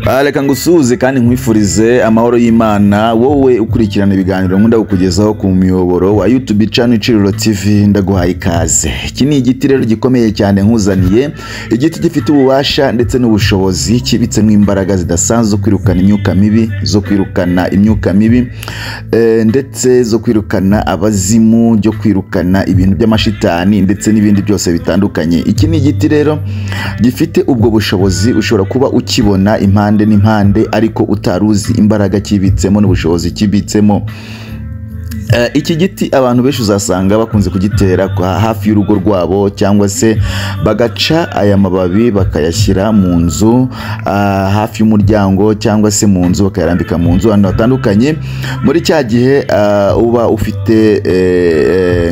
Reka ngusuze kandi nkwifurize amahoro y'Imana wowe ukurikirana ibiganiro nkunda kukugezaho ku miyoboro wa YouTube channel Iciriro TV ndaguhaye ikaze. Iki ni igiti rero gikomeye cyane nkuzaniye, igiti gifite ububasha ndetse n'ubushobozi kibitsemo imbaraga zidasanzwe kwirukana imyuka mibi, zo kwirukana imyuka mibi ndetse zo kwirukana abazimu, byo kwirukana ibintu by'amashitani ndetse n'ibindi byose bitandukanye. Iki ni igiti rero gifite ubwo bushobozi, ushobora kuba ukibona impande n'impande ariko utaruzi imbaraga kibitsemo n'ubushobozi kibitsemo. Iki giti abantu benshi uzasanga bakunze kugitera hafi y'urugo rwabo, cyangwa se bagaca aya mababi bakayashyira mu nzu hafi y'umuryango, cyangwa se mu nzu bakayarambika mu nzu ahantu hatandukanye. Muri cya gihe uba ufite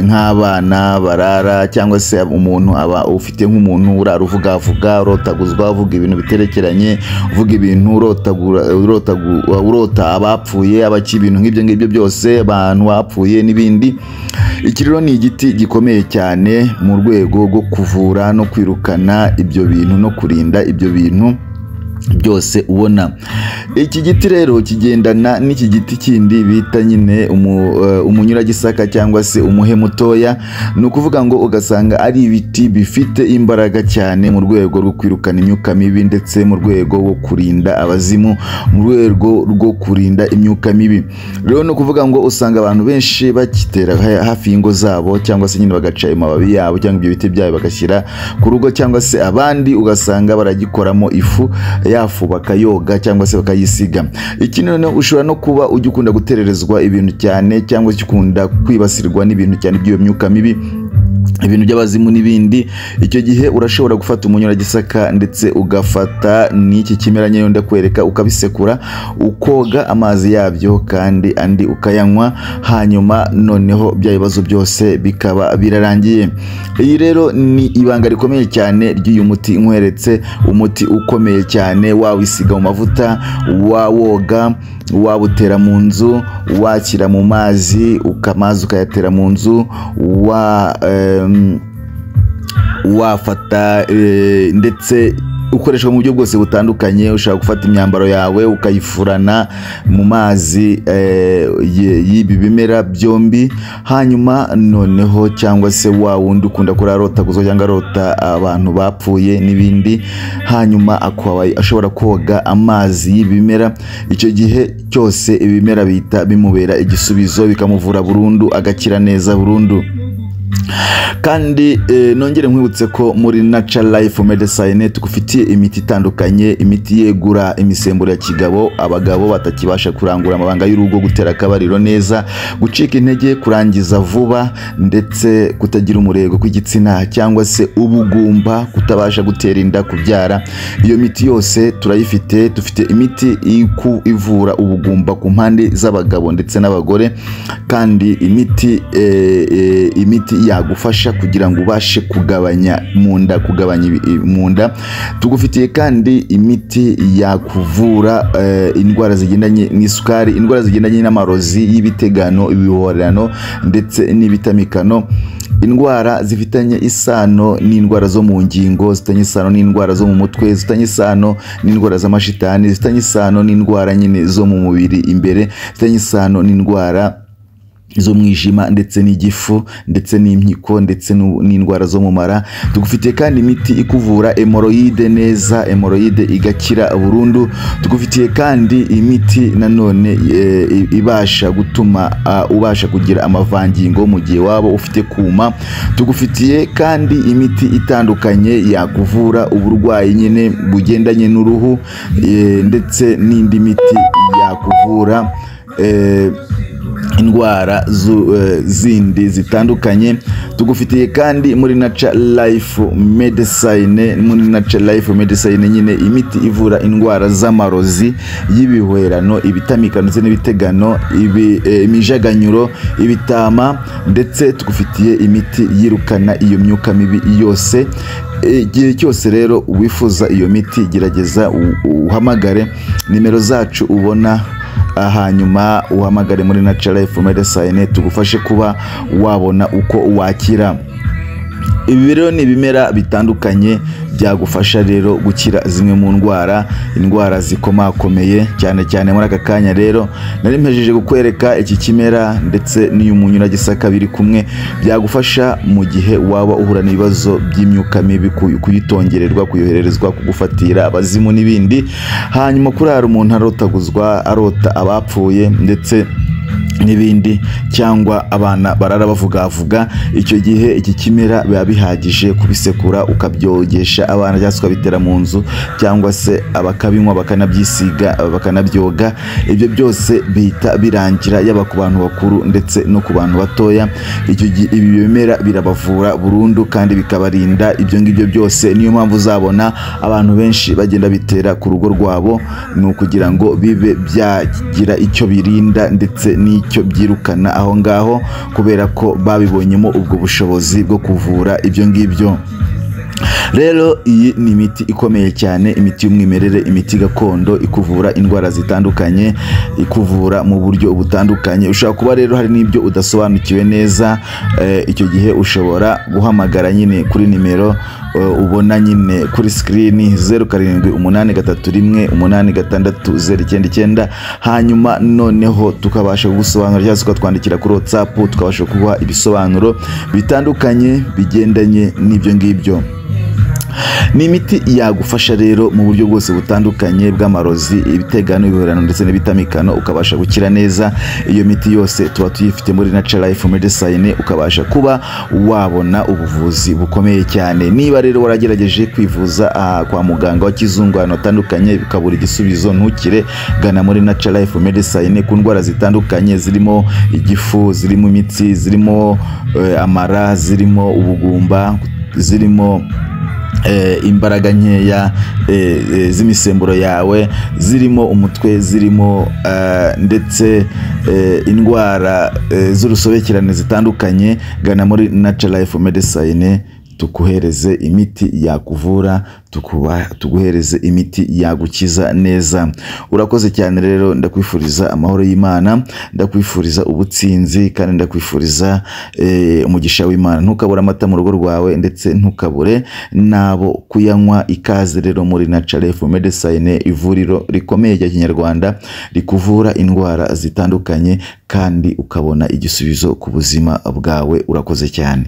nk'abana barara, cyangwa se umuntu aba ufite nk'umuntu urara uvuga urotaguzwa, uvuga ibintu biterekeranye, uvuga ibintu urota abapfuye, abaki ibintu nk'ibyo byose, abantu bapfuye n'ibindi. Iki rero ni igiti gikomeye cyane mu rwego rwo kuvura no kwirukana ibyo bintu no kurinda ibyo bintu byose ubona. Iki giti rero kigendana n'iki giti kindi bita nyine umunyuragisaka cyangwa se umuhe mutoya. Ni ukuvuga ngo ugasanga ari ibiti bifite imbaraga cyane mu rwego rwo kwirukana imyuka mibi ndetse mu rwego rwo kurinda abazimu, mu rwego rwo kurinda imyuka mibi. Rero no kuvuga ngo usanga abantu benshi bakitera hafi y'ingo zabo, cyangwa se nyine bagaca amababi yabo cyangwa ibyo biti byabo bagashyira ku rugo, cyangwa se abandi ugasanga baragikoramo ifu yafu bakayoga cyangwa se bakayisiga. Iki noneho ushobora no kuba ujya ukunda gutererezwa ibintu cyane, cyangwa se ukunda kwibasirwa n'ibintu cyane by'iyo myuka mibi, ibintu by'abazimu n'ibindi. Icyo gihe urashobora gufata umunyuragisaka ndetse ugafata n'iki kimera nyine ndakwereka, ukabisekura ukoga amazi yabyo kandi andi ukayanywa, hanyuma noneho bya bibazo byose bikaba birarangiye. Iyi rero ni ibanga rikomeye cyane ry'uyu muti nkweretse, umuti ukomeye cyane. Wawisiga mu mavuta, wawoga, wabutera mu nzu, wakira mu mazi, ukamazi ukayatera mu nzu, wafata ndetse ukoreshwa mu buryo bwose butandukanye. Ushaka gufata imyambaro yawe ukayifurana mu mazi y'ibi bimera byombi, hanyuma noneho cyangwa se wa wundi ukunda kurarota guzo cyangwa rota abantu bapfuye n'ibindi, hanyuma akaba ashobora koga amazi y'ibimera. Icyo gihe cyose ibimera bita bimubera igisubizo, bikamuvura burundu, agakira neza burundu. Kandi nongere nkwibutse ko muri Natural Life Medicine tugufitiye imiti itandukanye, imiti yegura imisemburo ya kigabo, abagabo batakibasha kurangura amabanga y'urugo, gutera akabariro neza, gucika intege, kurangiza vuba, ndetse kutagira umurego kw'igitsina, cyangwa se ubugumba, kutabasha gutera inda, kubyara. Iyo miti yose turayifite. Dufite imiti ivura ubugumba ku mpande z'abagabo ndetse n'abagore, kandi imiti yagufasha kugira ngo ubashe kugabanya mu nda. Tugufitiye kandi imiti yakuvura indwara zigendanye n'isukari, indwara zigendanye n'amarozi y'ibitegano, ibihorerano ndetse n'ibitamikano, indwara zifitanye isano n'indwara zo mu ngingo, zifitanye isano n'indwara zo mu mutwe, zifitanye isano n'indwara z'amashitani, zifitanye isano n'indwara nyine zo mu mubiri imbere, zifitanye isano n'indwara zo mwijima ndetse n'igifu ndetse n'impyiko ndetse n'indwara zo mu mara. Tugufitiye kandi imiti ikuvura hemoroide neza, hemoroide igakira burundu. Tugufitiye kandi imiti nanone ibasha gutuma ubasha kugira amavangingo mu gihe waba ufite kuma. Tugufitiye kandi imiti itandukanye yakuvura uburwayi nyine bugendanye n'uruhu, ndetse n'indi miti yakuvura indwara zindi zitandukanye. Tugufitiye kandi muri Natural Life Medicine nyine imiti ivura indwara z'amarozi y'ibihwerano, ibitamikano ndetse n'ibitegano, imijaganyuro, ibitama, ndetse tugufitiye imiti yirukana iyo myuka mibi yose. Igihe cyose rero wifuza iyo miti, gerageza uhamagare nimero zacu ubona, hanyuma uhamagare muri Natural Life Medicine tugufashe kuba wabona uko wakira. Ibi rero ni ibimera bitandukanye byagufasha rero gukira zimwe mu indwara zikomakomeye cyane cyane. Muri aka kanya rero nari mpejeje kukwereka iki kimera ndetse n'iyumunyu na gisaka biri kumwe, byagufasha mu gihe waba uhura n'ibibazo by'imyuka mibi, kuyitongererwa, kuyohererezwa, kugufatira abazimu n'ibindi. Hanyuma kurara umuntu arotaguzwa, arota abapfuye ndetse n'ibindi, cyangwa abana barara bavugavuga, icyo gihe iki kimera biba bihagije kubisekura ukabyogesha abana cyangwa ukabitera mu nzu, cyangwa se abakabinywa bakanabyisiga bakanabyoga. Ibyo byose bihita birangira, yaba ku bantu bakuru ndetse no ku bantu batoya. Ibi bimera birabavura burundu kandi bikabarinda ibyo ngibyo byose. Niyo mpamvu uzabona abantu benshi bagenda bitera ku rugo rwabo, ni ukugira ngo bibe byagira icyo birinda ndetse n'icyo byirukana aho ngaho, kubera ko babibonyemo ubwo bushobozi bwo kuvura ibyo ngibyo. Rero iyi ni imiti ikomeye cyane, imiti y'umwimerere, imiti gakondo ikuvura indwara zitandukanye, ikuvura mu buryo butandukanye. Ushobora kuba rero hari n'ibyo udasobanukiwe neza, icyo gihe ushobora guhamagara nyine kuri nimero ubona nyine kuri screen 0783186099, hanyuma noneho tukabasha kugusobanurira cyangwa tukatwandikira kuri WhatsApp, tukabasha kuguha ibisobanuro bitandukanye bigendanye n'ibyo ngibyo. Ni imiti yagufasha rero mu buryo bwose butandukanye bw'amarozi, ibitegano, ibiherano ndetse n'ibitamikano, ukabasha gukira neza. Iyo miti yose tuba tuyifite muri Natural Life Medicine, ukabasha kuba wabona ubuvuzi bukomeye cyane. Niba rero waragerageje kwivuza kwa muganga wa kizungu ahantu hatandukanye bikabura igisubizo, ntukire, gana muri Natural Life Medicine ku ndwara zitandukanye, zirimo igifu, zirimo imitsi, zirimo amara, zirimo ubugumba, zirimo imbaraga nkeya z'imisemburo yawe, zirimo umutwe, zirimo ndetse indwara z'urusobekerane zitandukanye. Gana muri Natural Life Medicine tukuhereze imiti yakuvura, tuguhereze imiti yagukiza neza. Urakoze cyane rero, ndakwifuriza amahoro y'Imana, ndakwifuriza ubutsinzi kandi ndakwifuriza umugisha w'Imana. Ntukabure amata mu rugo rwawe ndetse ntukabure nabo kuyanywa. Ikaze rero muri Natural Life Medicine, ivuriro rikomeye rya Kinyarwanda rikuvura indwara zitandukanye kandi ukabona igisubizo ku buzima bwawe. Urakoze cyane.